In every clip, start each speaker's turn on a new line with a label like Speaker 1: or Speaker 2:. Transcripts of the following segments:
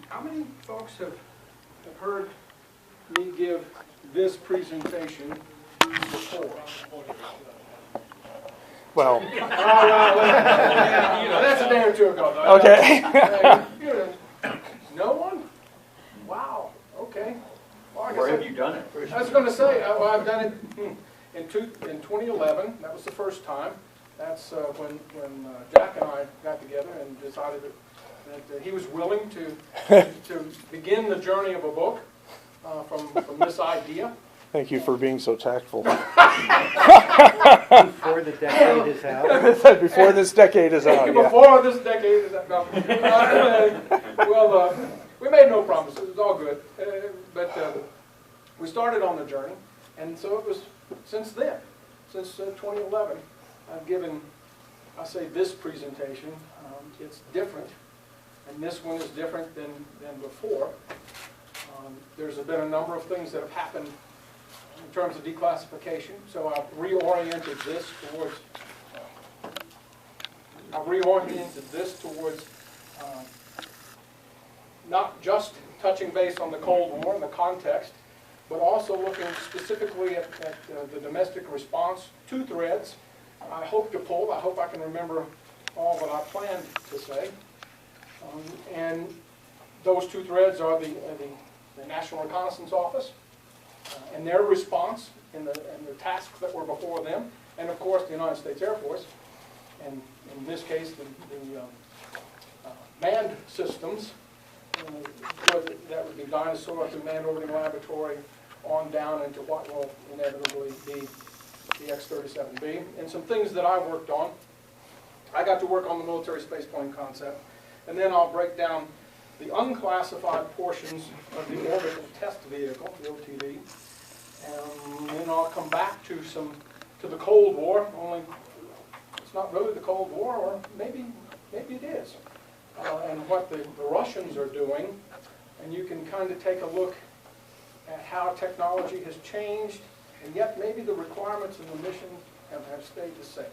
Speaker 1: How many folks have heard me give this presentation before?
Speaker 2: Well,
Speaker 1: that's a day or two ago, though.
Speaker 2: okay.
Speaker 1: No one? Wow. Okay. Well,
Speaker 3: Where have you done it?
Speaker 1: I was going to say, well, I've done it in 2011. That was the first time. That's when Jack and I got together and decided that he was willing to begin the journey of a book from this idea.
Speaker 2: Thank you for being so tactful.
Speaker 4: Before the decade is out.
Speaker 2: Before this decade is out, yeah.
Speaker 1: Before this decade is out. No. Well, we made no promises. It was all good. But we started on the journey. And so it was since then, since 2011, I've given, I say this presentation. It's different. And this one is different than before. There's been a number of things that have happened in terms of declassification. So I've reoriented this towards not just touching base on the Cold War and the context, but also looking specifically at the domestic response, 2 threads I hope to pull. I hope I can remember all that I planned to say. And those 2 threads are the National Reconnaissance Office and their response and the tasks that were before them, and of course the United States Air Force, and in this case the manned systems, that would be Dyna-Soar through Manned Orbiting Laboratory on down into what will inevitably be the X-37B, and some things that I worked on. I got to work on the military spaceplane concept, and then I'll break down the unclassified portions of the orbital test vehicle, the OTV, and then I'll come back to the Cold War. Only it's not really the Cold War, or maybe it is, and what the Russians are doing, and you can kind of take a look at how technology has changed, and yet maybe the requirements and the mission have stayed the same.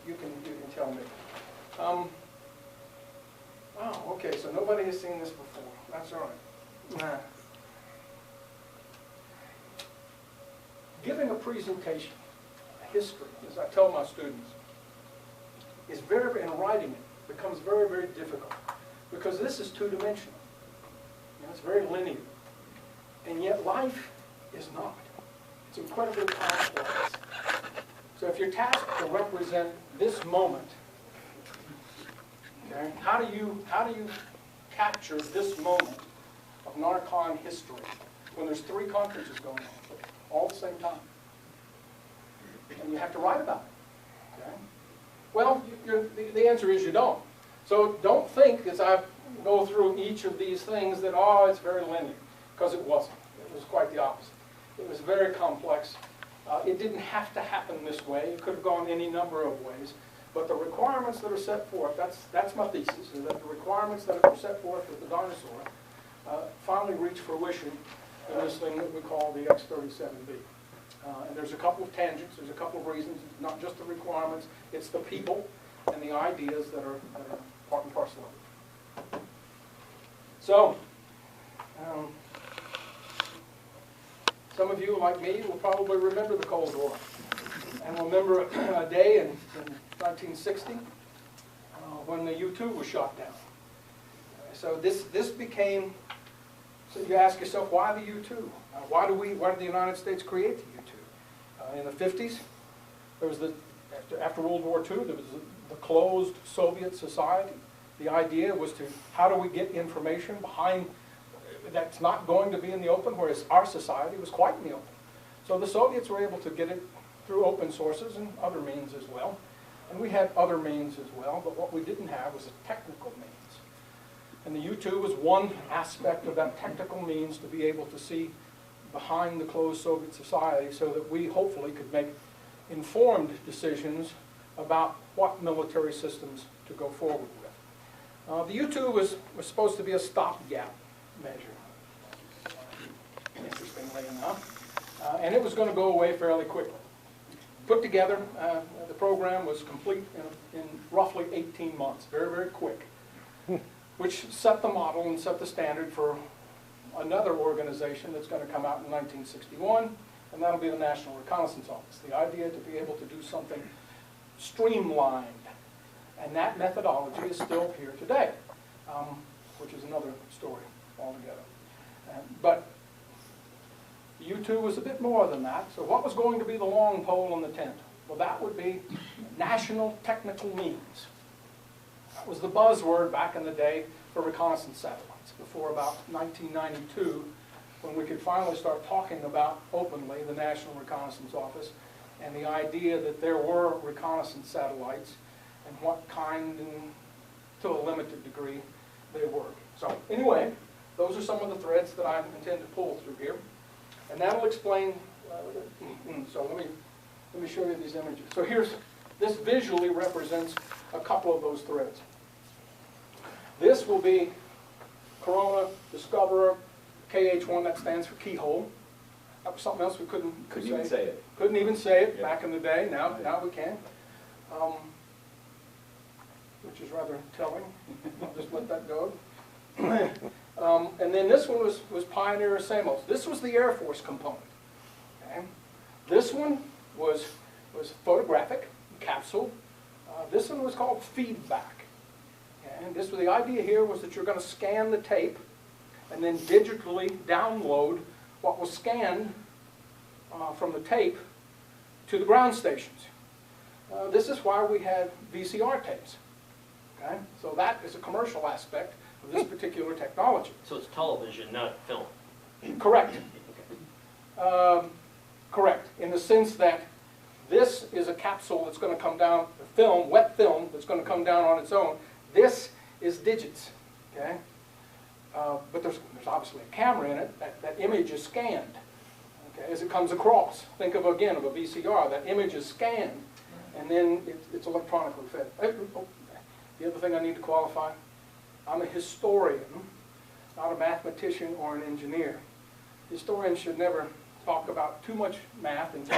Speaker 1: You can tell me. Wow, okay, so nobody has seen this before. That's all right. Giving a presentation, a history, as I tell my students, is and writing it becomes very, very difficult, because this is 2-dimensional. It's very linear. And yet life is not. It's incredibly complex. So if you're tasked to represent this moment, okay, how do you capture this moment of Narcon history when there's 3 conferences going on all at the same time? And you have to write about it. Okay? Well, the answer is you don't. So don't think as I go through each of these things that, oh, it's very linear, because it wasn't. It was quite the opposite. It was very complex. It didn't have to happen this way. It could have gone any number of ways. But the requirements that are set forth, that's my thesis, is that the requirements that are set forth with the Dyna-Soar finally reach fruition in this thing that we call the X-37B. And there's a couple of tangents, there's a couple of reasons. It's not just the requirements, it's the people and the ideas that are part and parcel of it. So, some of you, like me, will probably remember the Cold War. And remember a day in 1960 when the U-2 was shot down. So this became, so you ask yourself, why the U-2? Why did the United States create the U-2? In the 50s, there was after World War II, there was the closed Soviet society. The idea was how do we get information behind that's not going to be in the open, whereas our society was quite in the open. So the Soviets were able to get it through open sources and other means as well. And we had other means as well, but what we didn't have was a technical means. And the U-2 was one aspect of that technical means to be able to see behind the closed Soviet society so that we hopefully could make informed decisions about what military systems to go forward with. The U-2 was supposed to be a stopgap measure, interestingly enough, and it was going to go away fairly quickly. Put together, the program was complete in roughly 18 months, very, very quick. which set the model and set the standard for another organization that's going to come out in 1961, and that'll be the National Reconnaissance Office. The idea to be able to do something streamlined, and that methodology is still here today, which is another story altogether. But U2 was a bit more than that. So what was going to be the long pole in the tent? Well, that would be National Technical Means. That was the buzzword back in the day for reconnaissance satellites, before about 1992, when we could finally start talking about openly the National Reconnaissance Office and the idea that there were reconnaissance satellites and what kind and to a limited degree they were. So anyway, those are some of the threads that I intend to pull through here. And that'll explain, so let me show you these images. So this visually represents a couple of those threads. This will be Corona, Discoverer, KH1, that stands for keyhole. That was something else we couldn't
Speaker 3: even say it.
Speaker 1: Couldn't even say it
Speaker 3: Yeah.
Speaker 1: back in the day. Now we can. Which is rather telling. I'll just let that go. And then this one was Pioneer Samos. This was the Air Force component. Okay? This one was photographic, capsule. This one was called feedback. Okay? And the idea here was that you're going to scan the tape and then digitally download what was scanned from the tape to the ground stations. This is why we had VCR tapes. Okay? So that is a commercial aspect of this particular technology.
Speaker 5: So it's television, not film.
Speaker 1: Correct. Correct, in the sense that this is a capsule that's going to come down, film, wet film, that's going to come down on its own. This is digits, okay? But there's obviously a camera in it. That image is scanned, okay, as it comes across. Think of, again, of a VCR. That image is scanned, and then it's electronically fed. The other thing I need to qualify, I'm a historian, not a mathematician or an engineer. Historians should never talk about too much math and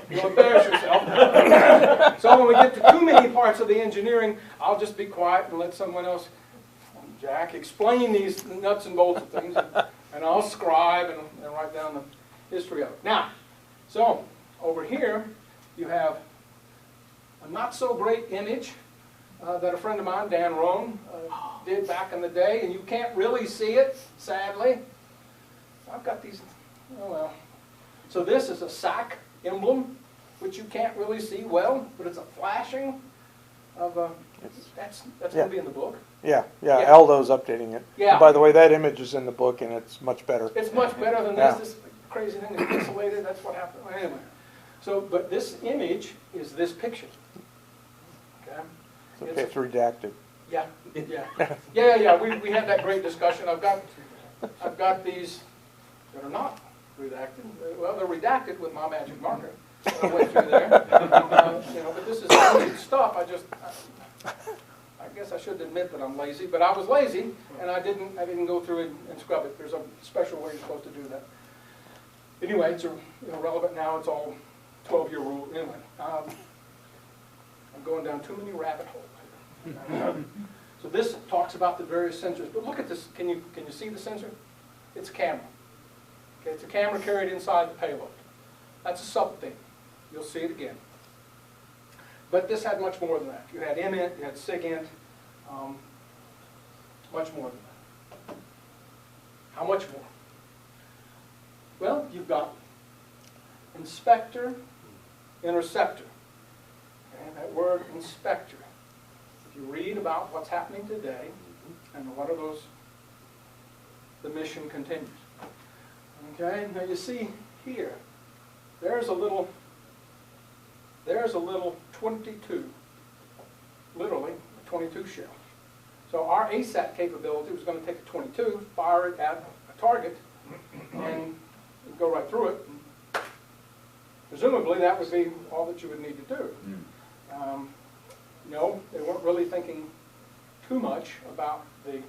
Speaker 1: you'll embarrass yourself. So when we get to too many parts of the engineering, I'll just be quiet and let someone else, Jack, explain these nuts and bolts of things, and I'll scribe and write down the history of it. Now, so over here you have a not so great image that a friend of mine, Dan Rohn, did back in the day, and you can't really see it, sadly. I've got these, oh well. So this is a SAC emblem, which you can't really see well, but it's a flashing of a, that's going to be in the book.
Speaker 2: Yeah,
Speaker 1: Yeah.
Speaker 2: Aldo's updating it.
Speaker 1: Yeah.
Speaker 2: And by the way, that image is in the book, and it's much better.
Speaker 1: It's much better than
Speaker 2: Yeah.
Speaker 1: this crazy thing is pixelated, that's what happened. Anyway, so, but this image is this picture. Okay?
Speaker 2: Okay, it's redacted.
Speaker 1: Yeah, yeah. We had that great discussion. I've got these that are not redacted. Well, they're redacted with my magic marker. I went through there. But this is good stuff. I guess I should admit that I'm lazy, but I was lazy and I didn't go through it and scrub it. There's a special way you're supposed to do that. Anyway, it's relevant now. It's all 12-year rule. Anyway, I'm going down too many rabbit holes here. So this talks about the various sensors. But look at this. Can you see the sensor? It's a camera. Okay, it's a camera carried inside the payload. That's a sub-thing. You'll see it again. But this had much more than that. You had MINT, you had SIGINT, much more than that. How much more? Well, you've got inspector, interceptor. Okay, that word inspector. If you read about what's happening today, and what are those, the mission continues. Okay, now you see here, there's a little 22, literally a 22 shell. So our ASAT capability was going to take a 22, fire it at a target, and go right through it. And presumably that would be all that you would need to do. No, they weren't really thinking too much about the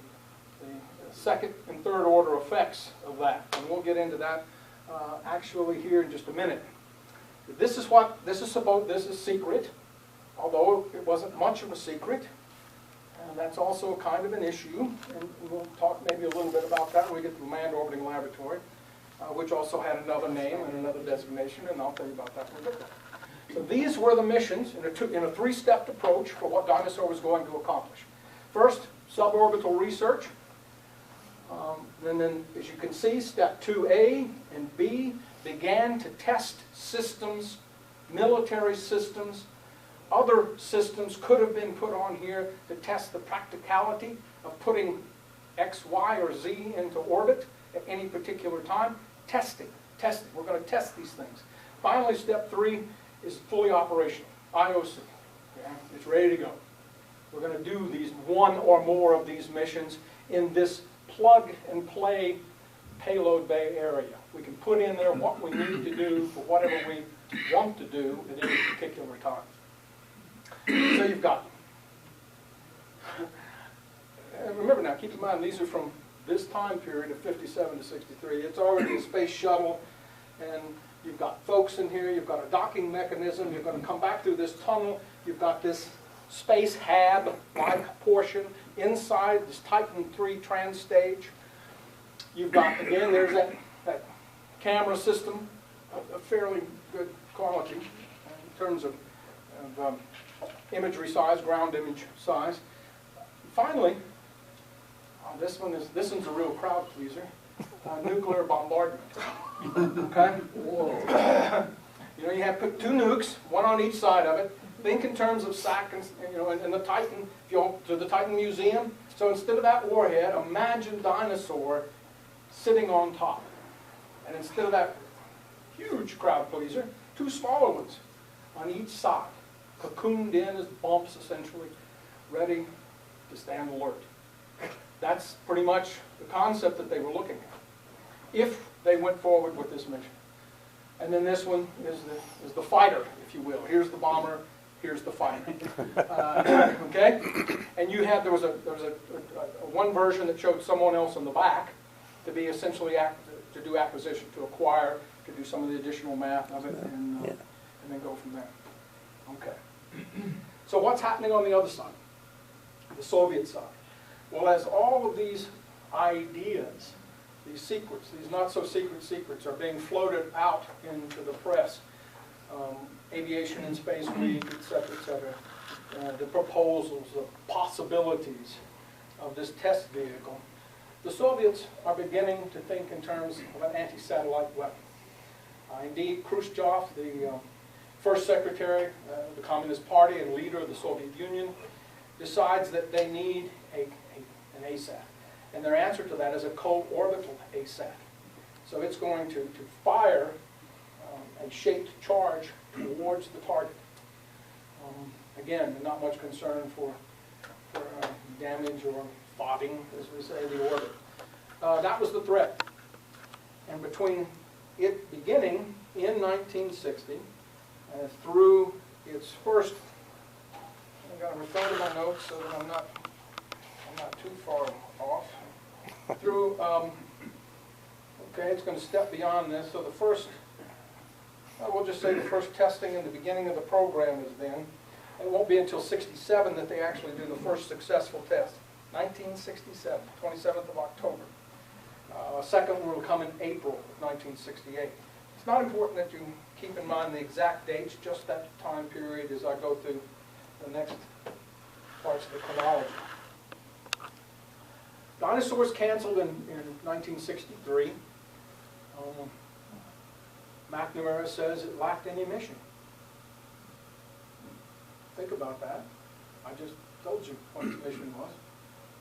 Speaker 1: second and third order effects of that. And we'll get into that actually here in just a minute. This is secret, although it wasn't much of a secret. And that's also kind of an issue, and we'll talk maybe a little bit about that when we get to the Manned Orbiting Laboratory, which also had another name and another designation, and I'll tell you about that when we get there. So these were the missions in a three-stepped approach for what Dyna-Soar was going to accomplish. First, suborbital research. And then, as you can see, step 2A and B began to test systems, military systems. Other systems could have been put on here to test the practicality of putting X, Y, or Z into orbit at any particular time. Testing. We're going to test these things. Finally, step 3 is fully operational, IOC. Okay? It's ready to go. We're going to do these one or more of these missions in this plug-and-play payload bay area. We can put in there what we need to do for whatever we want to do at any particular time. So you've got, and remember now, keep in mind, these are from this time period of 57 to 63. It's already a space shuttle, and you've got folks in here, you've got a docking mechanism, you're going to come back through this tunnel, you've got this space hab-like portion inside this Titan III trans stage. You've got, again, there's that camera system of fairly good quality in terms of imagery size, ground image size. Finally, this one's a real crowd pleaser. Nuclear bombardment. Okay? You know, you have put 2 nukes, one on each side of it. Think in terms of SAC and the Titan, if you go to the Titan Museum. So instead of that warhead, imagine Dyna-Soar sitting on top. And instead of that huge crowd pleaser, 2 smaller ones on each side, cocooned in as bumps essentially, ready to stand alert. That's pretty much the concept that they were looking at, if they went forward with this mission. And then this one is the fighter, if you will. Here's the bomber, here's the fighter. Okay? And there was one version that showed someone else in the back to be essentially to do acquisition, to acquire, to do some of the additional math of it, and then go from there. Okay. So what's happening on the other side, the Soviet side? Well, as all of these ideas, these secrets, these not-so-secret secrets, are being floated out into the press, Aviation and Space Week, etc., the proposals, the possibilities of this test vehicle, the Soviets are beginning to think in terms of an anti-satellite weapon. Indeed, Khrushchev, the first secretary of the Communist Party and leader of the Soviet Union, decides that they need an ASAT. And their answer to that is a co-orbital ASAT. So it's going to fire a shaped charge towards the target. Again, not much concern for damage or fogging, as we say, the orbit. That was the threat. And between it beginning in 1960 through its first, I've got to refer to my notes so that I'm not too far off. Through, okay, it's going to step beyond this. So the first, we'll just say the first testing in the beginning of the program is then. It won't be until 67 that they actually do the first successful test. 1967, 27th of October. Second one will come in April of 1968. It's not important that you keep in mind the exact dates, just that time period as I go through the next parts of the chronology. Dyna-Soar was canceled in 1963. McNamara says it lacked any mission. Think about that. I just told you what its mission was.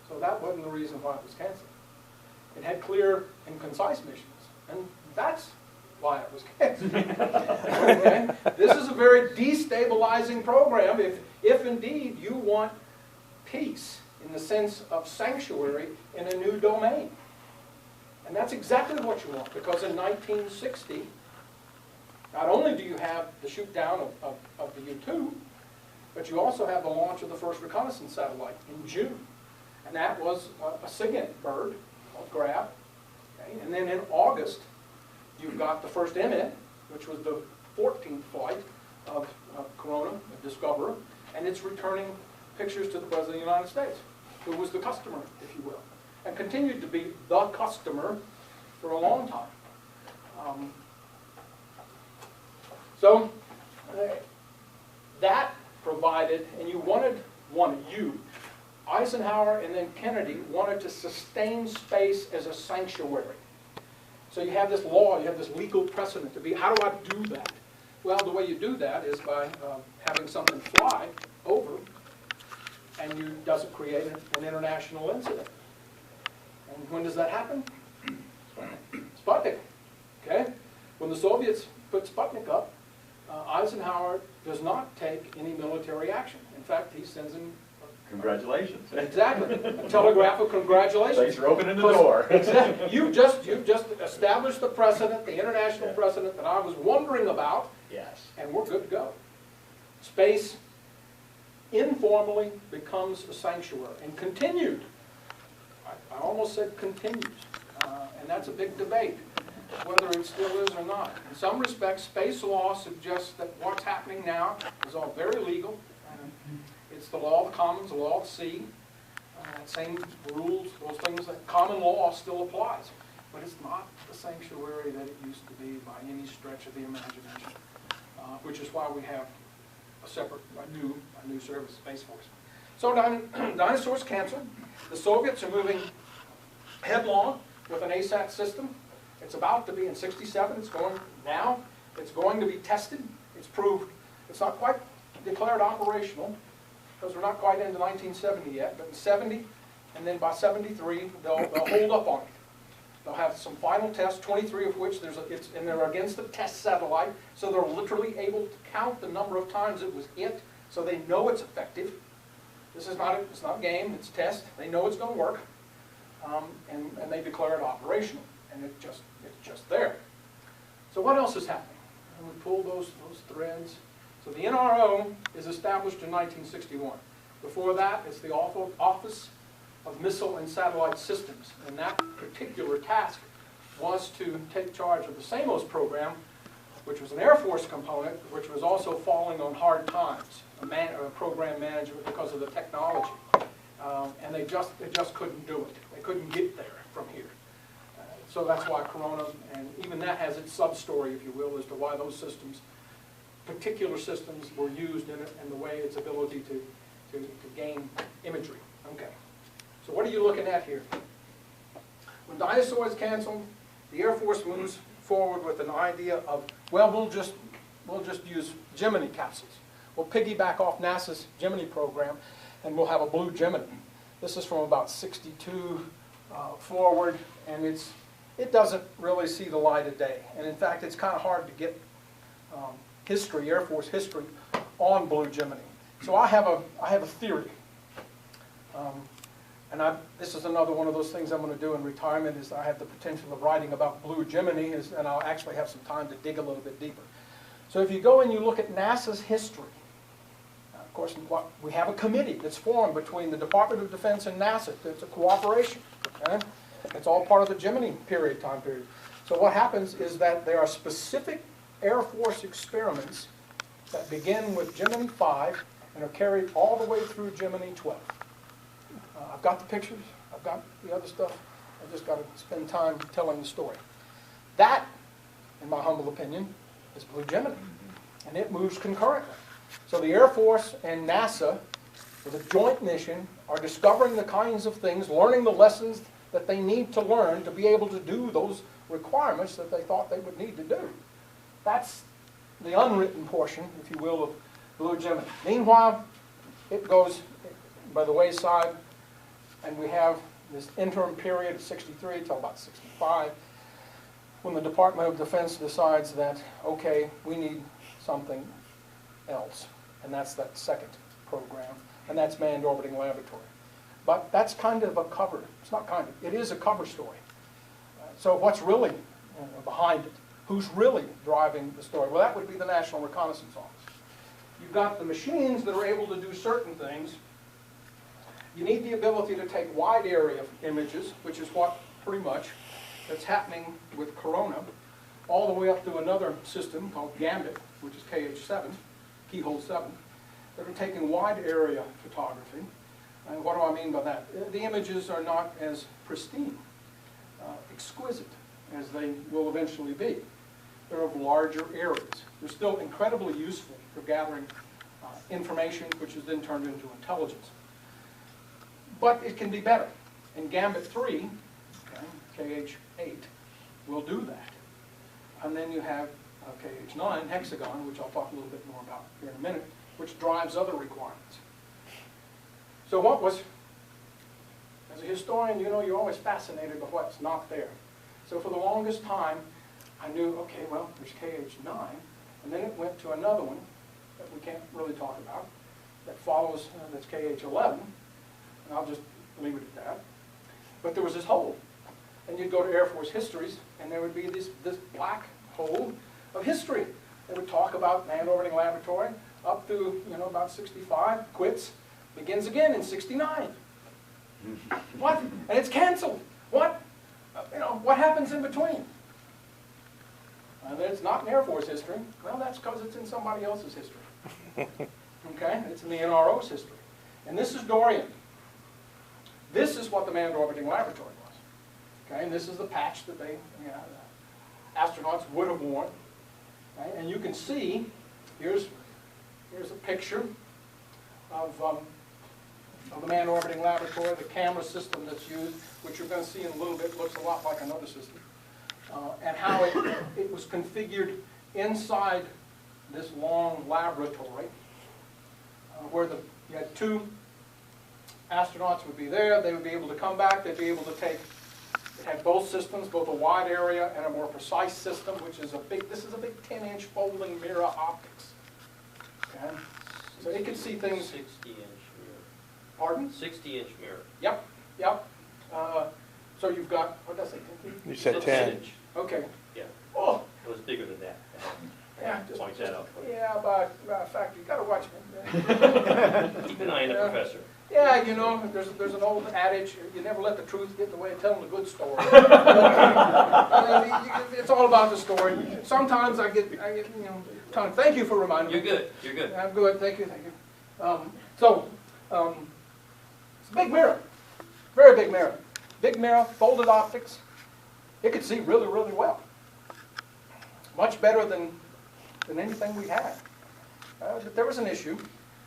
Speaker 1: So that wasn't the reason why it was canceled. It had clear and concise missions, and that's why it was canceled. Okay? This is a very destabilizing program if indeed you want peace in the sense of sanctuary in a new domain. And that's exactly what you want, because in 1960, not only do you have the shoot down of the U-2, but you also have the launch of the first reconnaissance satellite in June. And that was a SIGINT bird, called Grab. Okay? And then in August, you've got the first MN, which was the 14th flight of Corona, the Discoverer, and it's returning pictures to the President of the United States. who was the customer, if you will, and continued to be the customer for a long time. So that provided, and you, Eisenhower and then Kennedy wanted to sustain space as a sanctuary. So you have this law, you have this legal precedent to be, how do I do that? Well, the way you do that is by having something fly over, and it doesn't create an international incident. And when does that happen? Sputnik, okay? When the Soviets put Sputnik up, Eisenhower does not take any military action. In fact, he sends him...
Speaker 3: Congratulations.
Speaker 1: Exactly. A telegraph of congratulations.
Speaker 3: Thanks for opening the door.
Speaker 1: Exactly. You've just established the precedent, the international precedent that I was wondering about.
Speaker 3: Yes.
Speaker 1: And we're good to go. Space informally becomes a sanctuary and continued. I almost said continues. And that's a big debate, whether it still is or not. In some respects, space law suggests that what's happening now is all very legal. It's the law of the commons, the law of the sea. Same rules, those things, that common law still applies. But it's not the sanctuary that it used to be by any stretch of the imagination, which is why we have a new service, Space Force. So Dyna-Soar's canceled. The Soviets are moving headlong with an ASAT system. It's about to be in '67. It's going now. It's going to be tested. It's proved. It's not quite declared operational, because we're not quite into 1970 yet, but in 70, and then by 73, they'll hold up on it. They'll have some final tests, 23 of which and they're against the test satellite, so they're literally able to count the number of times it was hit, so they know it's effective. This is not it's not a game, it's a test. They know it's going to work, and they declare it operational, and it's just there. So what else is happening? And we pull those threads. So the NRO is established in 1961. Before that, it's the Office of Missile and Satellite Systems. And that particular task was to take charge of the SAMOS program, which was an Air Force component, which was also falling on hard times, program management because of the technology. And they just couldn't do it. They couldn't get there from here. So that's why Corona, and even that has its sub-story, if you will, as to why those particular systems were used in it and the way its ability to gain imagery. Okay. So what are you looking at here? When Dyna-Soar is canceled, the Air Force moves forward with an idea of, well, we'll just use Gemini capsules. We'll piggyback off NASA's Gemini program, and we'll have a blue Gemini. This is from about 62 forward, and it doesn't really see the light of day. And in fact, it's kind of hard to get history, Air Force history, on blue Gemini. So I have a theory. This is another one of those things I'm going to do in retirement, is I have the potential of writing about blue Gemini, and I'll actually have some time to dig a little bit deeper. So if you go and you look at NASA's history, of course, we have a committee that's formed between the Department of Defense and NASA. It's a cooperation. Okay? It's all part of the Gemini time period. So what happens is that there are specific Air Force experiments that begin with Gemini 5 and are carried all the way through Gemini 12. I've got the pictures. I've got the other stuff. I've just got to spend time telling the story. That, in my humble opinion, is blue Gemini, and it moves concurrently. So the Air Force and NASA, with a joint mission, are discovering the kinds of things, learning the lessons that they need to learn to be able to do those requirements that they thought they would need to do. That's the unwritten portion, if you will, of blue Gemini. Meanwhile, it goes by the wayside, and we have this interim period of 63 till about 65, when the Department of Defense decides that, okay, we need something else, and that's that second program, and that's Manned Orbiting Laboratory. But that's kind of a cover. It's not kind of. It is a cover story. So what's really behind it? Who's really driving the story? Well, that would be the National Reconnaissance Office. You've got the machines that are able to do certain things. You need the ability to take wide area images, which is what pretty much that's happening with Corona, all the way up to another system called Gambit, which is KH7, Keyhole 7, that are taking wide area photography. And what do I mean by that? The images are not as pristine, exquisite, as they will eventually be. They're of larger areas. They're still incredibly useful for gathering information, which is then turned into intelligence. But it can be better. And Gambit 3, okay, KH8, will do that. And then you have KH9, hexagon, which I'll talk a little bit more about here in a minute, which drives other requirements. So what was, as a historian, you know, you're always fascinated by what's not there. So for the longest time, I knew, okay, well, there's KH9, and then it went to another one that we can't really talk about, that follows, that's KH11, and I'll just leave it at that. But there was this hole, and you'd go to Air Force histories, and there would be this black hole of history. They would talk about manned orbiting laboratory up to, you know, about 65, quits, begins again in 69. What? And it's canceled. What? You know, what happens in between? And then it's not in Air Force history. Well, that's because it's in somebody else's history. Okay? It's in the NRO's history. And this is Dorian. This is what the manned orbiting laboratory was. Okay? And this is the patch that they, you know, astronauts would have worn. Okay? And you can see, here's a picture of the manned orbiting laboratory, the camera system that's used, which you're going to see in a little bit, looks a lot like another system, and how it was configured inside this long laboratory, where you had two astronauts would be there, they would be able to come back, they'd be able to take, it had both systems, both a wide area and a more precise system, which is this is a big 10-inch folding mirror optics. Okay? So it could see things.
Speaker 5: 60-inch mirror.
Speaker 1: Pardon?
Speaker 5: 60-inch mirror.
Speaker 1: Yep, yep. So you've got, what did I say, 10 feet?
Speaker 2: You said
Speaker 5: 6
Speaker 2: 10.
Speaker 5: inch.
Speaker 1: Okay.
Speaker 5: Yeah.
Speaker 1: Oh,
Speaker 5: It was bigger than that.
Speaker 1: yeah. Just,
Speaker 5: Point that out.
Speaker 1: Yeah, but in fact, you got to watch me.
Speaker 5: Keep an eye on the
Speaker 1: Yeah.
Speaker 5: professor.
Speaker 1: Yeah, you know, there's an old adage, you never let the truth get in the way of telling a good story. It's all about the story. Sometimes I get, you know, Tom, thank you for reminding me.
Speaker 5: You're good. You're good.
Speaker 1: I'm good, thank you. It's a big mirror, very big mirror. Big mirror, folded optics. It could see really, really well. Much better than anything we had. But there was an issue.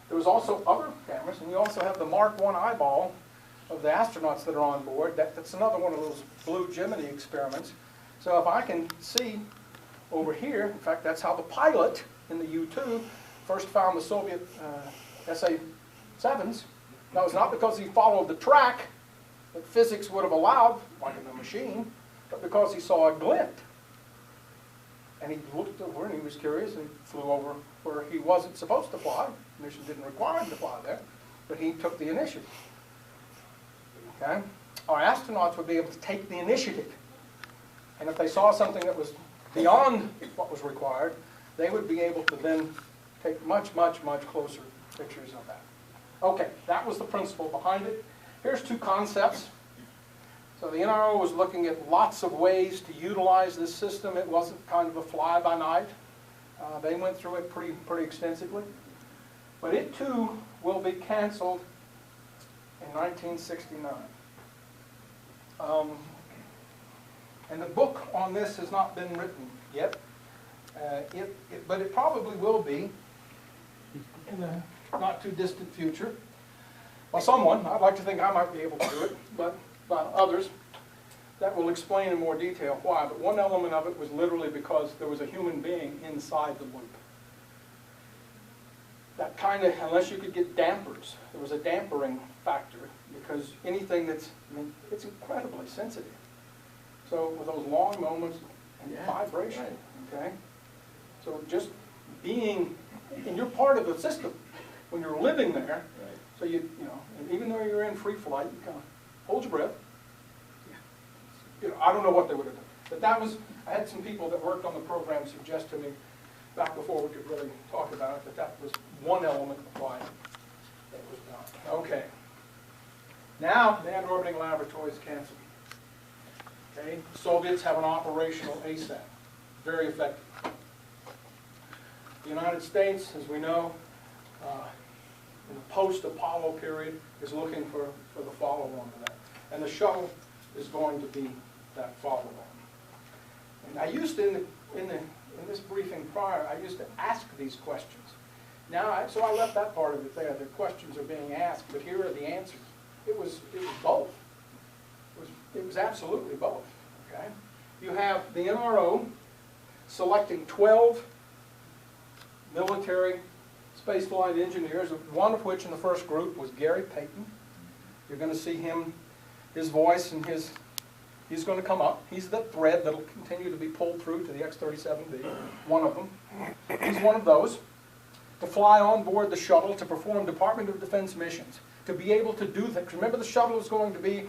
Speaker 1: There was also other cameras, and we also have the Mark I eyeball of the astronauts that are on board. That's another one of those blue Gemini experiments. So if I can see over here, in fact, that's how the pilot in the U-2 first found the Soviet SA-7s. That was not because he followed the track that physics would have allowed, like in a machine, but because he saw a glint. And he looked over and he was curious and flew over where he wasn't supposed to fly. The mission didn't require him to fly there, but he took the initiative. Okay? Our astronauts would be able to take the initiative. And if they saw something that was beyond what was required, they would be able to then take much, much, much closer pictures of that. Okay, that was the principle behind it. Here's two concepts. So the NRO was looking at lots of ways to utilize this system. It wasn't kind of a fly-by-night. They went through it pretty extensively. But it too will be canceled in 1969. And the book on this has not been written yet, but it probably will be in the not too distant future. By someone, I'd like to think I might be able to do it, but by others, that will explain in more detail why. But one element of it was literally because there was a human being inside the loop. That kind of, unless you could get dampers, there was a dampering factor, because anything that's, I mean, it's incredibly sensitive. So with those long moments and vibration, okay? So just being, and you're part of the system when you're living there. So you know, and even though you're in free flight, you kind of hold your breath. You know, I don't know what they would have done, but that was. I had some people that worked on the program suggest to me back before we could really talk about it that was one element of why it was done. Okay. Now, manned orbiting laboratory is canceled. Okay, the Soviets have an operational ASAT, very effective. The United States, as we know, in the post-Apollo period is looking for the follow-on to that. And the shuttle is going to be that follow-on. And I used to, in this briefing prior, I used to ask these questions. Now, so I left that part of it there. The questions are being asked, but here are the answers. It was both. It was absolutely both. Okay. You have the NRO selecting 12 military spaceflight engineers, one of which in the first group was Gary Payton. You're going to see him, his voice and he's going to come up. He's the thread that will continue to be pulled through to the X-37B, one of them. He's one of those. To fly on board the shuttle to perform Department of Defense missions, to be able to do things. Remember, the shuttle is going to be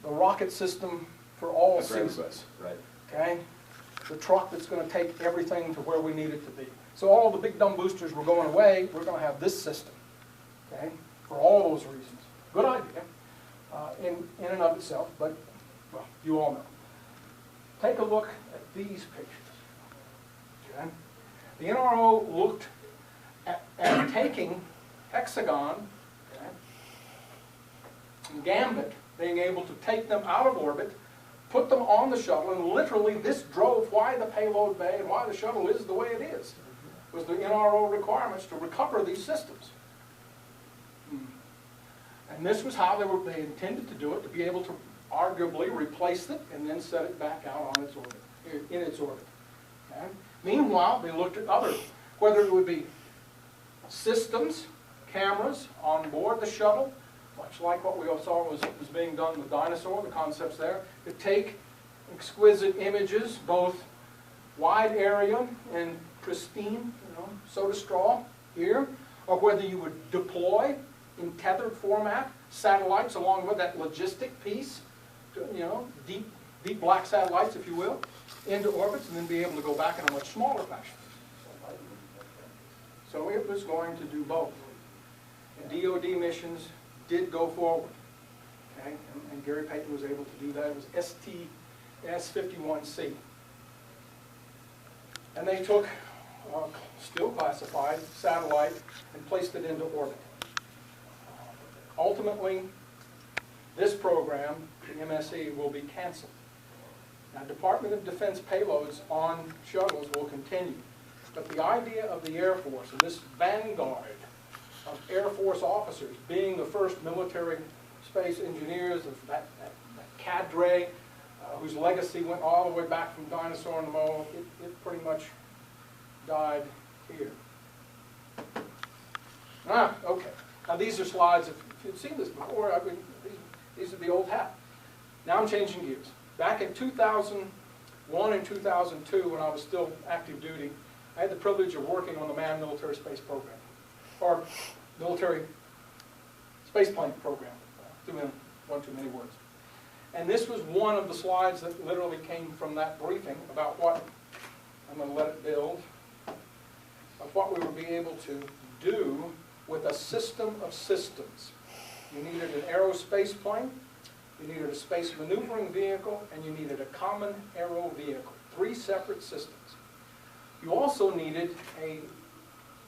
Speaker 1: the rocket system for all seasons.
Speaker 3: Right.
Speaker 1: Okay? The truck that's going to take everything to where we need it to be. So all the big dumb boosters were going away. We're going to have this system. Okay? For all those reasons. Good idea in and of itself, but, well, you all know. Take a look at these pictures. Okay? The NRO looked at taking Hexagon, okay, and Gambit, being able to take them out of orbit, put them on the shuttle, and literally this drove why the payload bay and why the shuttle is the way it is. Was the NRO requirements to recover these systems. And this was how they intended to do it, to be able to arguably replace it and then set it back out on its orbit, in its orbit. Okay? Meanwhile, they looked at other, whether it would be systems, cameras on board the shuttle, much like what we all saw was being done with Dyna-Soar, the concepts there, to take exquisite images, both wide area and pristine, soda straw here, or whether you would deploy in tethered format satellites along with that logistic piece, deep black satellites, if you will, into orbits, and then be able to go back in a much smaller fashion. So it was going to do both. And DoD missions did go forward. Okay? And Gary Payton was able to do that. It was STS-51C. And they took still classified satellite and placed it into orbit. Ultimately, this program, the MSE, will be canceled. Now, Department of Defense payloads on shuttles will continue. But the idea of the Air Force, and this vanguard of Air Force officers being the first military space engineers of that cadre, whose legacy went all the way back from Dyna-Soar and the Mo, it pretty much died here. Okay. Now these are slides, if you've seen this before, these are the old hat. Now I'm changing gears. Back in 2001 and 2002, when I was still active duty, I had the privilege of working on the manned military space program, or military spaceplane program, threw in one too many words. And this was one of the slides that literally came from that briefing about what, I'm going to let it build, of what we would be able to do with a system of systems. You needed an aerospace plane, you needed a space maneuvering vehicle, and you needed a common aero vehicle. 3 separate systems. You also needed an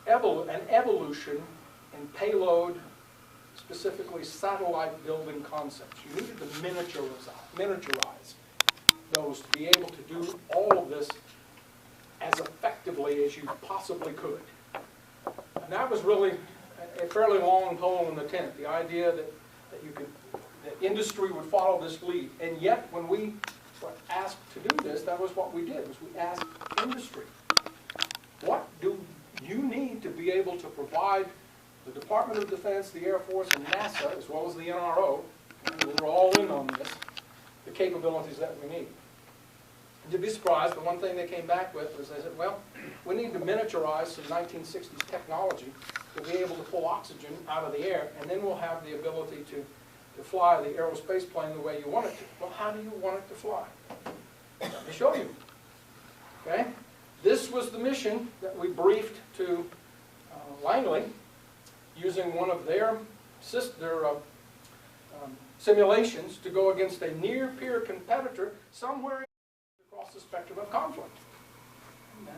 Speaker 1: evolution in payload, specifically satellite building concepts. You needed to miniaturize those to be able to do all of this as effectively as you possibly could. And that was really a fairly long pole in the tent, the idea that industry would follow this lead. And yet, when we were asked to do this, that was what we did, was we asked industry, what do you need to be able to provide the Department of Defense, the Air Force, and NASA, as well as the NRO, and we're all in on this, the capabilities that we need. And you'd be surprised, the one thing they came back with was they said, well, we need to miniaturize some 1960s technology to be able to pull oxygen out of the air, and then we'll have the ability to fly the aerospace plane the way you want it to. Well, how do you want it to fly? Let me show you. Okay? This was the mission that we briefed to Langley using one of their simulations to go against a near-peer competitor somewhere across the spectrum of conflict.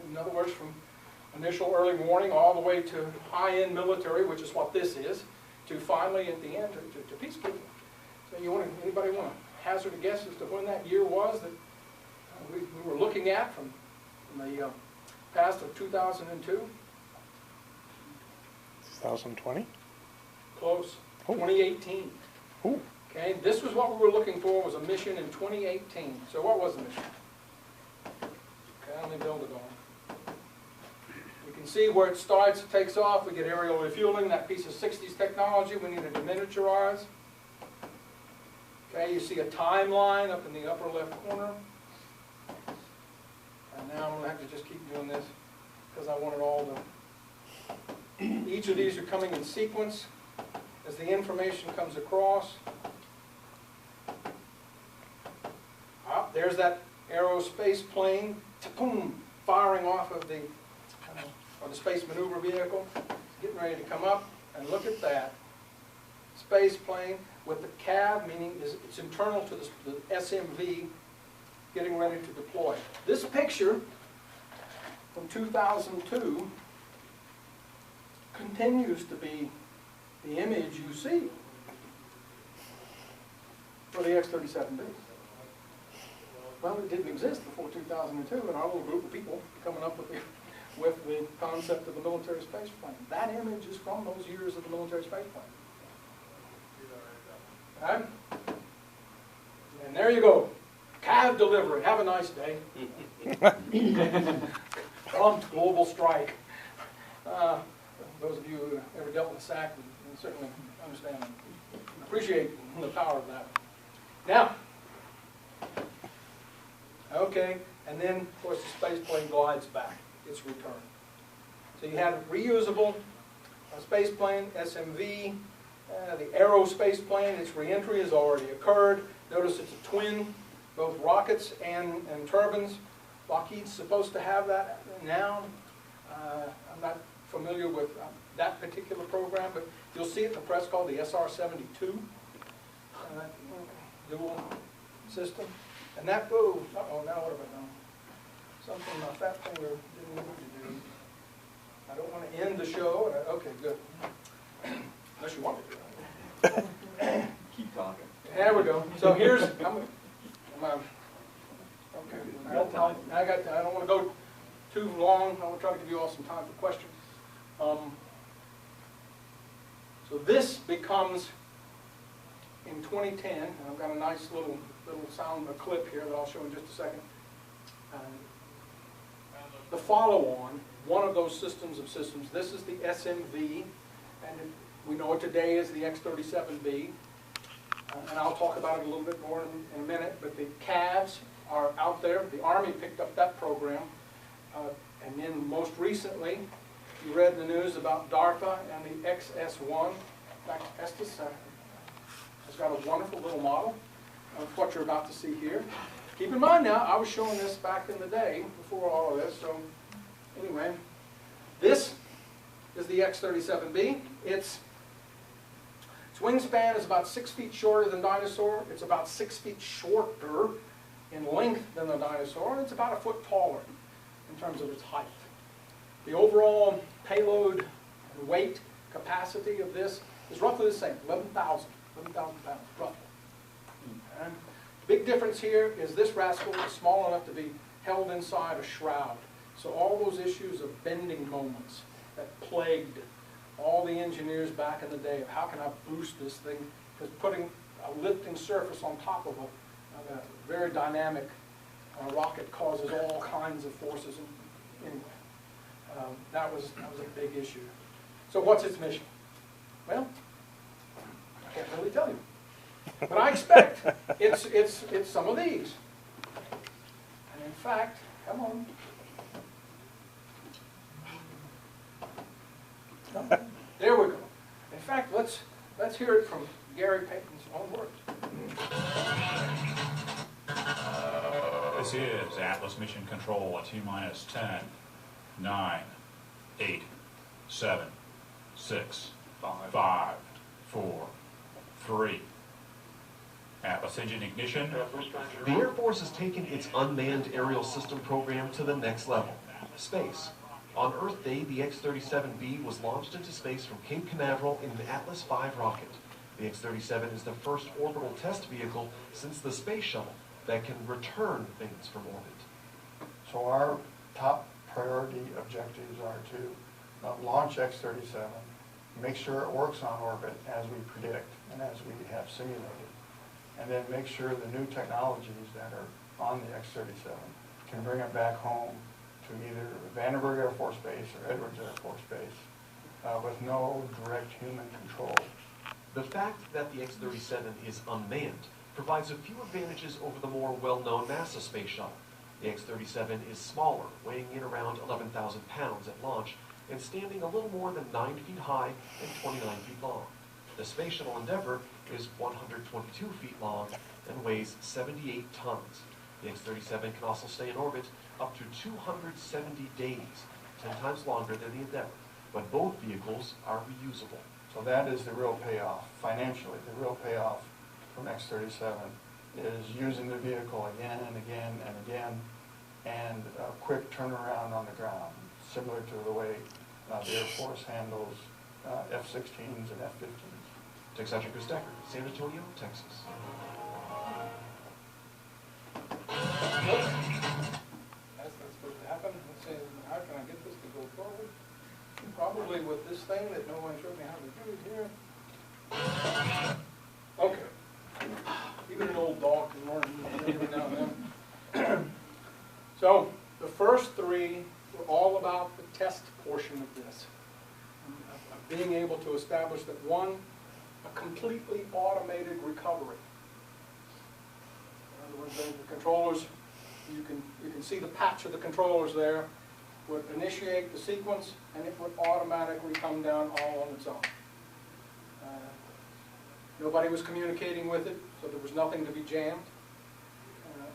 Speaker 1: In other words, from initial early warning all the way to high-end military, which is what this is, to finally at the end to peacekeeping. So anybody want to hazard a guess as to when that year was that we were looking at from the past of 2002?
Speaker 2: 2020?
Speaker 1: Close.
Speaker 2: Oh.
Speaker 1: 2018.
Speaker 2: Ooh.
Speaker 1: Okay, this was what we were looking for, was a mission in 2018. So what was the mission? Okay, let me build it on. You can see where it starts, it takes off, we get aerial refueling, that piece of 60s technology we needed to miniaturize. Okay, you see a timeline up in the upper left corner. And now I'm going to have to just keep doing this because I want it all to... Each of these are coming in sequence as the information comes across. There's that aerospace plane, boom, firing off of the space maneuver vehicle, getting ready to come up, and look at that space plane with the cab, meaning it's internal to the SMV, getting ready to deploy. This picture from 2002 continues to be the image you see for the X-37B. Well, it didn't exist before 2002, and our little group of people coming up with the concept of the military space plane. That image is from those years of the military space plane. Okay? And there you go. Cab delivery. Have a nice day. Prompt global strike. Those of you who ever dealt with SAC will certainly understand and appreciate the power of that. Now, okay, and then, of course, the space plane glides back. Its return. So you had a reusable space plane, SMV, the aerospace plane, its reentry has already occurred. Notice it's a twin, both rockets and turbines. Lockheed's supposed to have that now. I'm not familiar with that particular program, but you'll see it in the press called the SR-72, dual system. And that, oh, uh-oh, now what have I done? Something my fat finger didn't need to do. I don't want to end the show. Okay, good. Unless you want to do it.
Speaker 3: Keep talking.
Speaker 1: There we go. So here's, okay. I don't want to go too long. I want to try to give you all some time for questions. So this becomes, in 2010, and I've got a nice little sound clip here that I'll show in just a second. The follow-on, one of those systems of systems, this is the SMV, and we know it today as the X-37B. And I'll talk about it a little bit more in a minute, but the CAVs are out there. The Army picked up that program. And then most recently, you read in the news about DARPA and the XS-1. In fact, Estes has got a wonderful little model of what you're about to see here. Keep in mind now, I was showing this back in the day, before all of this, so anyway. This is the X-37B. Its wingspan is about 6 feet shorter than Dyna-Soar. It's about 6 feet shorter in length than the Dyna-Soar, and it's about a foot taller in terms of its height. The overall payload and weight capacity of this is roughly the same, 11,000 pounds, roughly. And the big difference here is this rascal is small enough to be held inside a shroud. So all those issues of bending moments that plagued all the engineers back in the day of how can I boost this thing, because putting a lifting surface on top of a very dynamic rocket causes all kinds of forces. Anyway, that was a big issue. So what's its mission? Well, I can't really tell you. But I expect it's some of these. And in fact, come on. There we go. In fact, let's hear it from Gary Payton's own words.
Speaker 6: This is Atlas Mission Control at T-minus 10, 9, 8, 7, 6, 5, 4, 3. Atlas engine ignition.
Speaker 7: The Air Force has taken its unmanned aerial system program to the next level, space. On Earth Day, the X-37B was launched into space from Cape Canaveral in the Atlas V rocket. The X-37 is the first orbital test vehicle since the space shuttle that can return things from orbit.
Speaker 8: So our top priority objectives are to launch X-37, make sure it works on orbit as we predict and as we have simulated, and then make sure the new technologies that are on the X-37 can bring it back home to either Vandenberg Air Force Base or Edwards Air Force Base with no direct human control.
Speaker 7: The fact that the X-37 is unmanned provides a few advantages over the more well-known NASA space shuttle. The X-37 is smaller, weighing in around 11,000 pounds at launch, and standing a little more than 9 feet high and 29 feet long. The Space Shuttle Endeavour is 122 feet long and weighs 78 tons. The X-37 can also stay in orbit up to 270 days, 10 times longer than the Endeavour, but both vehicles are reusable.
Speaker 8: So that is the real payoff, financially. The real payoff from X-37 is using the vehicle again and again and again, and a quick turnaround on the ground, similar to the way the Air Force handles F-16s and F-15s.
Speaker 7: Tech Sergeant Chris Decker, San Antonio, Texas.
Speaker 1: That's supposed to happen. Let's see, how can I get this to go forward? Probably with this thing that no one showed me how to do here. Okay. Even an old dog can learn every now and then. So, the first three were all about the test portion of this. Of being able to establish that one, a completely automated recovery. In other words, the controllers, you can see the patch of the controllers there, would initiate the sequence and it would automatically come down all on its own. Nobody was communicating with it, so there was nothing to be jammed.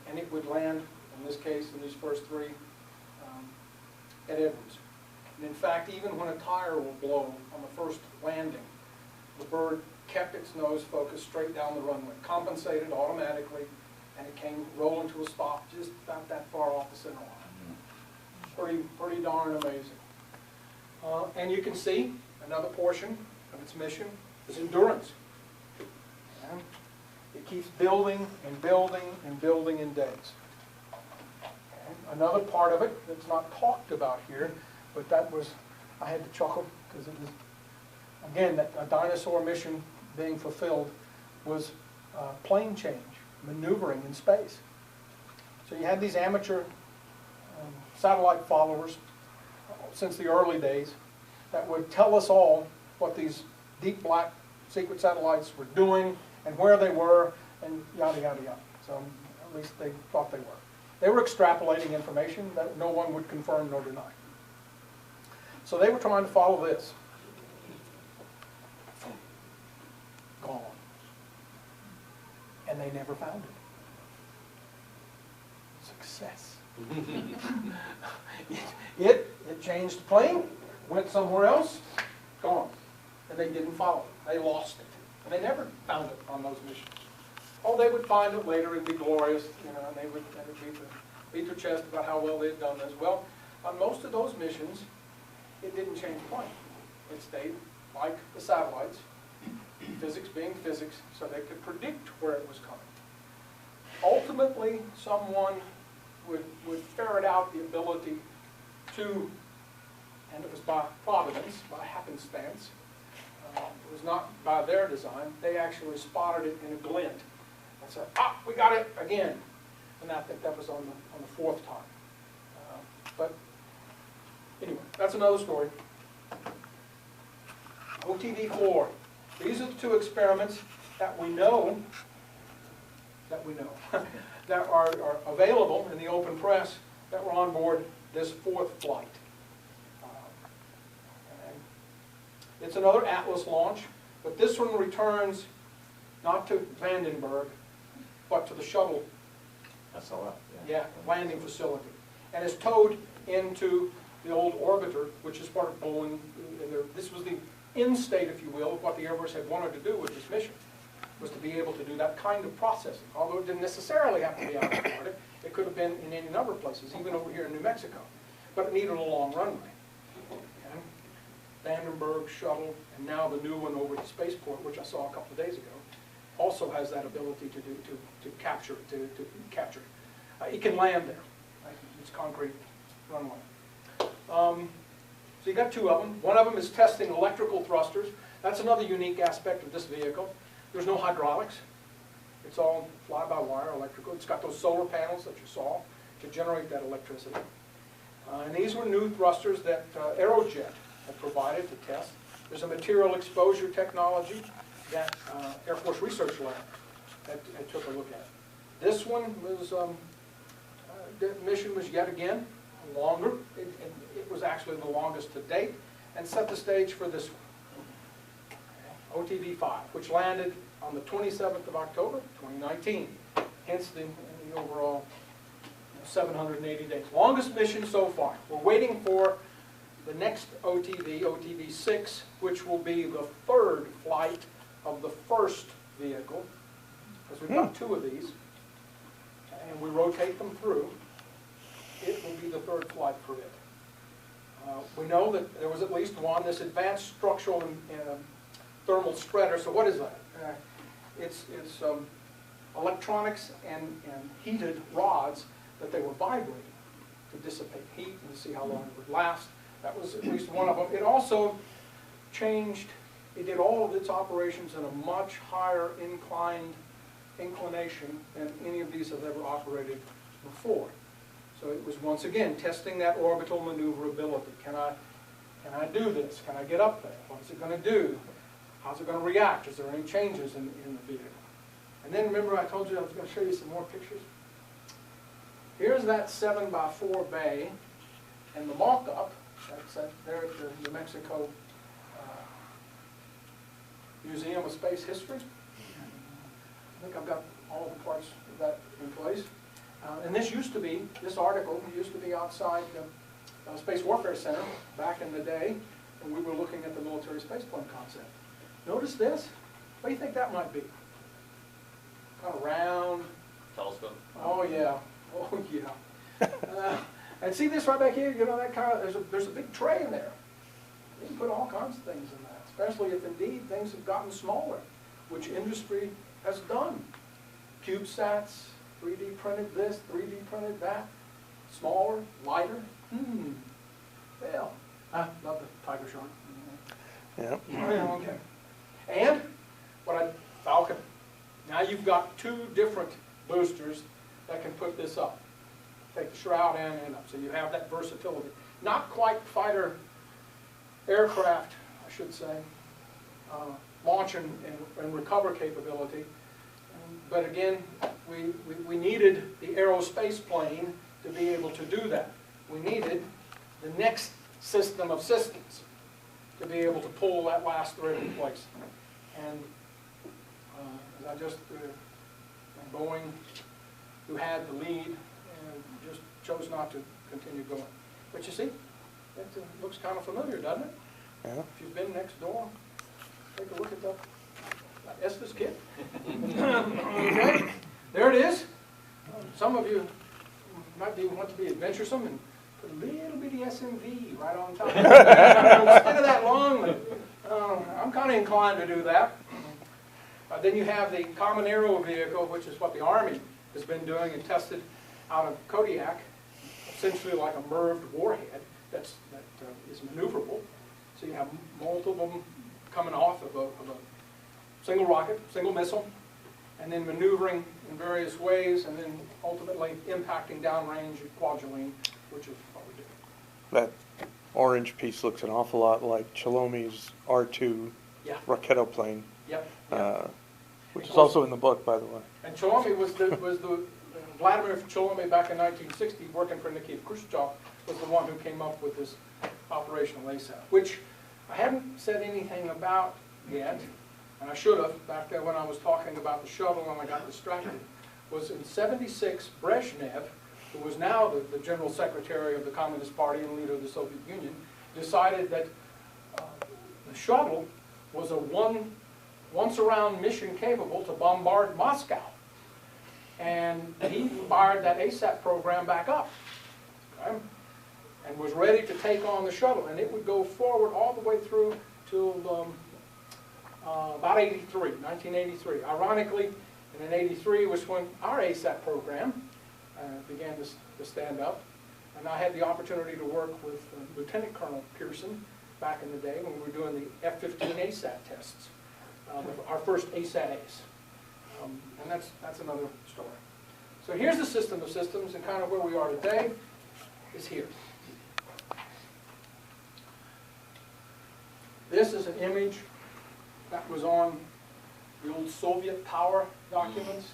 Speaker 1: And it would land, in this case, in these first three, at Edwards. And in fact, even when a tire will blow on the first landing, the bird kept its nose focused straight down the runway, compensated automatically, and it came rolling to a stop just about that far off the center line. Pretty darn amazing. And you can see another portion of its mission is endurance. And it keeps building and building and building in days. And another part of it that's not talked about here, but that was, I had to chuckle because it was, again, that a Dyna-Soar mission being fulfilled was plane change, maneuvering in space. So you had these amateur satellite followers since the early days that would tell us all what these deep black secret satellites were doing and where they were and yada, yada, yada. So at least they thought they were. They were extrapolating information that no one would confirm nor deny. So they were trying to follow this. Gone. And they never found it. Success. It changed the plane, went somewhere else, gone. And they didn't follow it. They lost it. And they never found it on those missions. Oh, they would find it later and be glorious, you know, and they would beat their chest about how well they had done this. Well, on most of those missions, it didn't change the plane. It stayed like the satellites, physics being physics, so they could predict where it was coming. Ultimately, someone would ferret out the ability to, and it was by providence, by happenstance, it was not by their design, they actually spotted it in a glint and said, ah, we got it again. And I think that was on the fourth time. But anyway, that's another story. OTV-4. These are the two experiments that we know that are available in the open press that were on board this fourth flight. And it's another Atlas launch, but this one returns not to Vandenberg, but to the shuttle.
Speaker 3: SLF.
Speaker 1: Yeah, landing facility. And is towed into the old orbiter, which is part of Boeing. This was the end state, if you will, of what the Air Force had wanted to do with this mission, was to be able to do that kind of processing. Although it didn't necessarily have to be out in Florida. It could have been in any number of places, even over here in New Mexico. But it needed a long runway. Vandenberg shuttle, and now the new one over at the spaceport, which I saw a couple of days ago, also has that ability to capture it, to capture it. It can land there. Right? It's concrete runway. So you got two of them. One of them is testing electrical thrusters. That's another unique aspect of this vehicle. There's no hydraulics. It's all fly-by-wire electrical. It's got those solar panels that you saw to generate that electricity. And these were new thrusters that Aerojet had provided to test. There's a material exposure technology that Air Force Research Lab had took a look at. This one was, the mission was yet again longer. It was actually the longest to date and set the stage for this one, OTV-5, which landed on the 27th of October, 2019. Hence the overall 780 days. Longest mission so far. We're waiting for the next OTV, OTV-6, which will be the third flight of the first vehicle, because we've got two of these, and we rotate them through. It will be the third flight for it. We know that there was at least one, this advanced structural and thermal spreader. So what is that? It's electronics and heated rods that they were vibrating to dissipate heat and to see how long it would last. That was at least one of them. It also changed, it did all of its operations in a much higher inclination than any of these have ever operated before. So it was once again testing that orbital maneuverability. Can I do this? Can I get up there? What is it going to do? How's it going to react? Is there any changes in the vehicle? And then remember I told you I was going to show you some more pictures? Here's that 7x4 bay and the mock-up. That's there at the New Mexico Museum of Space History. I think I've got all the parts of that in place. And this used to be, this article used to be outside the Space Warfare Center back in the day when we were looking at the military spaceplane concept. Notice this? What do you think that might be? Kind of round.
Speaker 5: Telescope.
Speaker 1: Oh yeah. Oh yeah. And see this right back here? You know that kind of, there's a big tray in there. You can put all kinds of things in that, especially if indeed things have gotten smaller, which industry has done. CubeSats, 3D printed this, 3D printed that, smaller, lighter. Well, I love the tiger shark.
Speaker 2: Yeah.
Speaker 1: Okay. And Falcon. Now you've got two different boosters that can put this up. Take the shroud and end up. So you have that versatility. Not quite fighter aircraft, I should say, launch and recover capability. But again, we needed the aerospace plane to be able to do that. We needed the next system of systems to be able to pull that last thread in place. And as I just, Boeing, who had the lead, just chose not to continue going. But you see, it looks kind of familiar, doesn't it?
Speaker 2: Yeah.
Speaker 1: If you've been next door, take a look at the Estes kit. Okay, there it is. Some of you might want to be adventuresome and put a little bitty SMV right on top. Instead of that long, I'm kind of inclined to do that. Then you have the common aero vehicle, which is what the Army has been doing and tested out of Kodiak, essentially like a MIRVed warhead that is maneuverable. So you have multiple of them coming off of a single rocket, single missile, and then maneuvering in various ways, and then ultimately impacting downrange at Kwajalein, which is what we do.
Speaker 2: That orange piece looks an awful lot like Chilome's R2
Speaker 1: Yeah.
Speaker 2: Rocketo plane,
Speaker 1: Yep.
Speaker 2: which is also in the book, by the way.
Speaker 1: And Chalome was the Vladimir Chalome back in 1960, working for Nikita Khrushchev, was the one who came up with this operational ASAP, which I haven't said anything about yet, and I should have back there when I was talking about the shuttle and I got distracted, was in '76, Brezhnev, who was now the General Secretary of the Communist Party and leader of the Soviet Union, decided that the shuttle was a once-around mission capable to bombard Moscow. And he fired that ASAP program back up. Okay? and was ready to take on the shuttle. And it would go forward all the way through till about 1983. Ironically, in 83 was when our ASAT program began to stand up. And I had the opportunity to work with Lieutenant Colonel Pearson back in the day when we were doing the F-15 ASAT tests, our first ASAT ace. And that's another story. So here's the system of systems, and kind of where we are today is here. This is an image that was on the old Soviet power documents.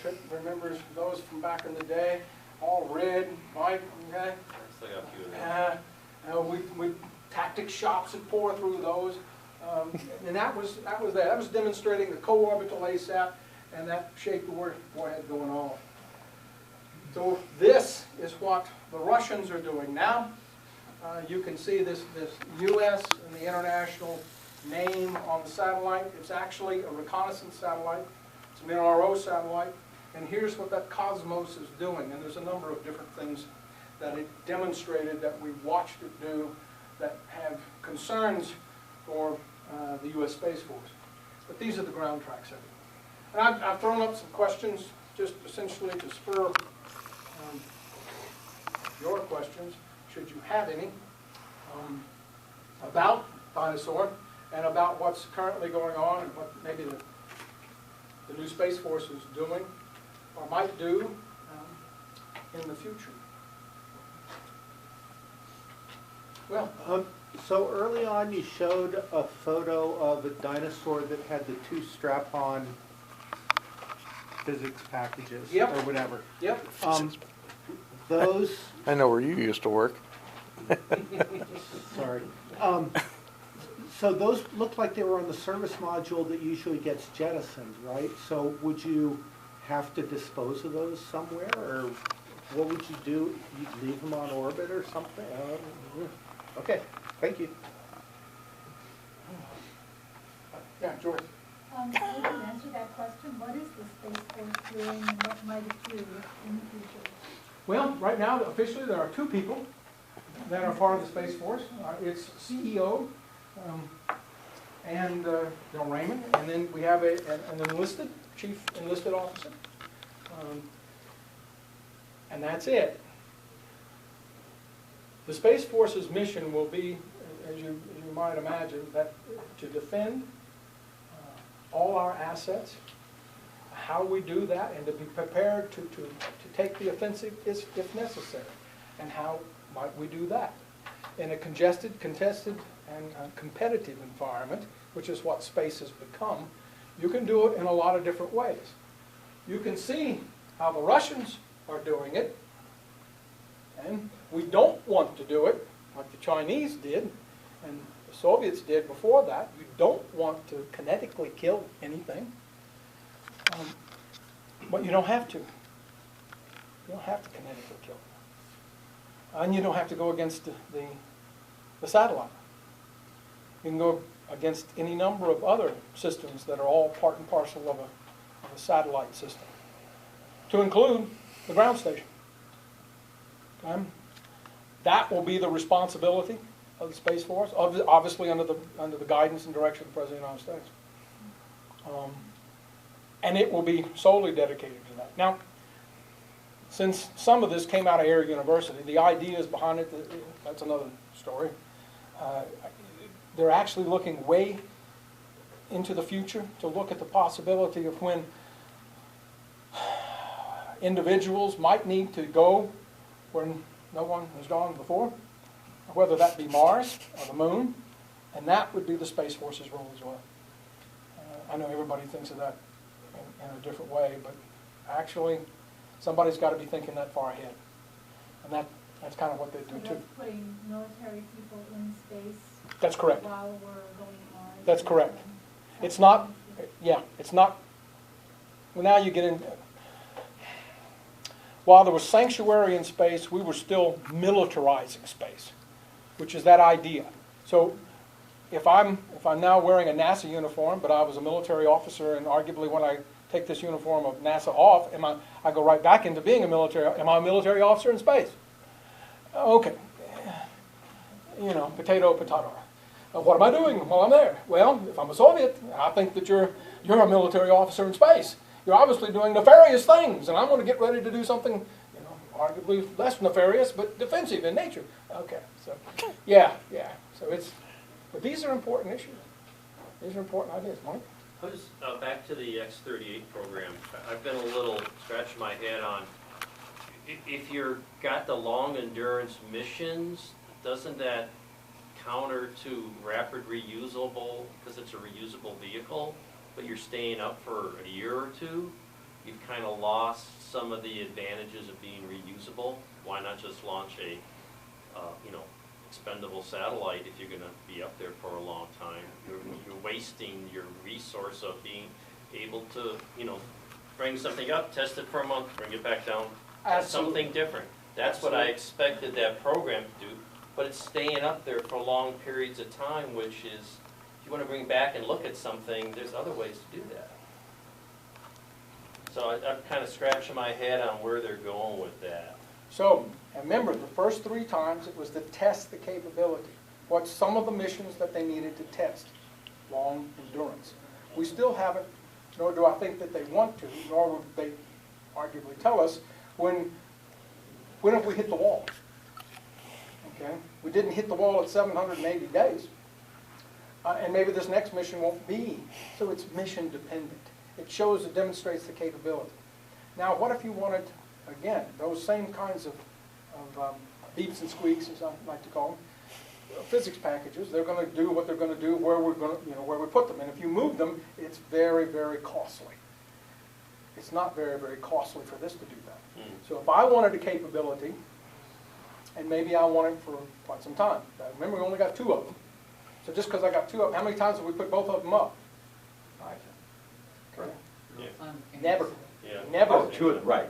Speaker 1: Trip remembers those from back in the day, all red, white, okay?
Speaker 5: Still got a few of them.
Speaker 1: We tactic shops would pour through those, and that was that. That was demonstrating the co-orbital ASAT and that shape of warhead going on. So this is what the Russians are doing now. You can see this U.S. and the international name on the satellite. It's actually a reconnaissance satellite. It's an NRO satellite. And here's what that Cosmos is doing. And there's a number of different things that it demonstrated that we watched it do that have concerns for the U.S. Space Force. But these are the ground tracks of it. And I've thrown up some questions just essentially to spur your questions, should you have any, about Dyna-Soar and about what's currently going on and what maybe the new Space Force is doing or might do in the future. Well,
Speaker 4: So early on you showed a photo of a Dyna-Soar that had the two strap-on physics packages
Speaker 1: Yep.
Speaker 4: or whatever.
Speaker 1: yep.
Speaker 4: Those,
Speaker 2: I know where you used to work.
Speaker 4: sorry. So those looked like they were on the service module that usually gets jettisoned, right? So would you have to dispose of those somewhere, or what would you do? You'd leave them on orbit or something? Okay, thank you.
Speaker 1: Yeah, George.
Speaker 9: You can answer that question. What is the Space Force doing and what might it do in the future?
Speaker 1: Well, right now, officially, there are two people that are part of the Space Force. It's CEO and Bill Raymond, and then we have an enlisted, chief enlisted officer. And that's it. The Space Force's mission will be, as you might imagine, that to defend all our assets, how we do that, and to be prepared to take the offensive if necessary. And how might we do that? In a congested, contested, and competitive environment, which is what space has become, you can do it in a lot of different ways. You can see how the Russians are doing it, and we don't want to do it like the Chinese did, and the Soviets did before that. You don't want to kinetically kill anything. But you don't have to. You don't have to kinetically kill them. And you don't have to go against the satellite. You can go against any number of other systems that are all part and parcel of a satellite system, to include the ground station. Okay? That will be the responsibility of the Space Force, obviously under the guidance and direction of the President of the United States. And it will be solely dedicated to that. Now, since some of this came out of Air University, the ideas behind it, that's another story. They're actually looking way into the future to look at the possibility of when individuals might need to go where no one has gone before, whether that be Mars or the Moon, and that would be the Space Force's role as well. I know everybody thinks of that in a different way, but actually somebody's got to be thinking that far ahead. And that's kind of what they do too.
Speaker 9: So that's putting military people in space.
Speaker 1: That's correct.
Speaker 9: While we're going to Mars.
Speaker 1: That's correct. It's not, yeah, it's not, well, now you get in, while there was sanctuary in space, we were still militarizing space, which is that idea. So if I'm now wearing a NASA uniform, but I was a military officer, and arguably when I take this uniform of NASA off, I go right back into being a military, am I a military officer in space? Okay, potato, potato. What am I doing while I'm there? Well, if I'm a Soviet, I think that you're a military officer in space. You're obviously doing nefarious things, and I'm going to get ready to do something, arguably less nefarious, but defensive in nature. Okay, so, yeah. So but these are important issues. These are important ideas, Mike.
Speaker 5: I was, back to the X-38 program. I've been a little scratching my head on, if you're got the long endurance missions, doesn't that counter to rapid reusable, because it's a reusable vehicle, but you're staying up for a year or two? You've kind of lost some of the advantages of being reusable. Why not just launch a, expendable satellite if you're going to be up there for a long time? You're wasting your resource of being able to, bring something up, test it for a month, bring it back down. That's something different. That's what I expected that program to do, but it's staying up there for long periods of time, which is, if you want to bring back and look at something, there's other ways to do that. So I'm kind of scratching my head on where they're going with that.
Speaker 1: So, and remember, the first 3 times it was to test the capability. What's some of the missions that they needed to test? Long endurance. We still haven't, nor do I think that they want to, nor would they arguably tell us, when have we hit the wall? Okay? We didn't hit the wall at 780 days. And maybe this next mission won't be. So it's mission dependent. It shows, it demonstrates the capability. Now, what if you wanted, again, those same kinds of beeps and squeaks, as I like to call them, physics packages? They're going to do what they're going to do where we're going to, where we put them. And if you move them, it's very, very costly. It's not very, very costly for this to do that. So if I wanted a capability, and maybe I want it for quite some time. Remember, we only got 2 of them. So just because I got 2 of them, how many times have we put both of them up? Okay.
Speaker 5: Yeah.
Speaker 1: Never.
Speaker 5: Yeah.
Speaker 1: Never.
Speaker 3: Oh, 2 of them, right.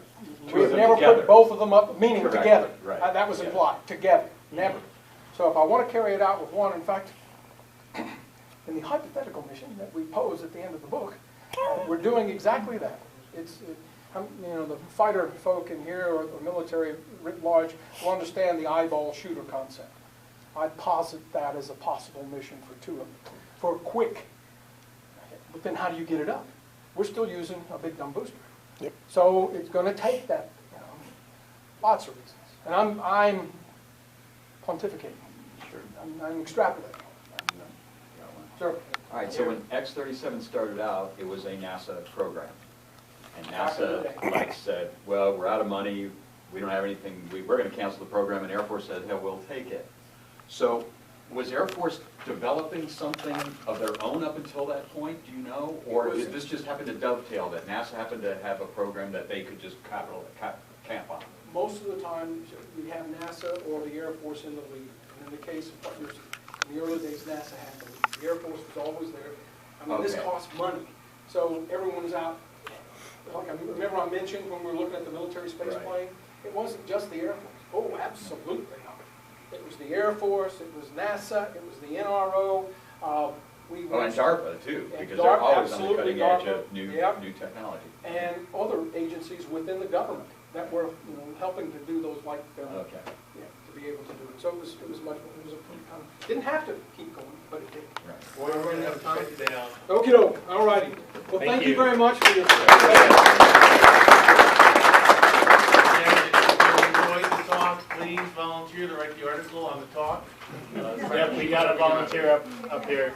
Speaker 1: We've never put both of them up, meaning
Speaker 3: Correct.
Speaker 1: together.
Speaker 3: Right.
Speaker 1: That was
Speaker 3: Yeah.
Speaker 1: implied, together, never. So if I want to carry it out with one, in fact, in the hypothetical mission that we pose at the end of the book, we're doing exactly that. The fighter folk in here, or the military writ large, will understand the eyeball shooter concept. I posit that as a possible mission for 2 of them, for quick. But then how do you get it up? We're still using a big dumb booster.
Speaker 2: Yep.
Speaker 1: So it's going to take that, lots of reasons. And I'm pontificating.
Speaker 3: Sure.
Speaker 8: I'm extrapolating.
Speaker 1: Sure.
Speaker 3: All right, so when X-37 started out, it was a NASA program. And NASA said, well, we're out of money, we don't have anything, we're going to cancel the program, and Air Force said, hell, we'll take it. So was Air Force developing something of their own up until that point, do you know? Or did this just happen to dovetail, that NASA happened to have a program that they could just camp on?
Speaker 1: Most of the time, we have NASA or the Air Force in the lead. And in the case of what you're, in the early days, NASA had the lead. The Air Force was always there. I mean, this costs money. So everyone's out. Like I remember I mentioned when we were looking at the military space plane, it wasn't just the Air Force. Oh, absolutely not. It was the Air Force, it was NASA, it was the NRO.
Speaker 3: And DARPA too, because they're always on the cutting edge of new technology.
Speaker 1: And other agencies within the government that were helping to do those, like to be able to do it. So it was much. It was a didn't have to keep going, but it did.
Speaker 3: Right.
Speaker 5: We're running out of time today.
Speaker 1: Okie doke. All righty. Well, thank you very much for your.
Speaker 5: If you enjoyed the talk, please volunteer to write the article on the talk.
Speaker 10: Yep, we got a volunteer up here.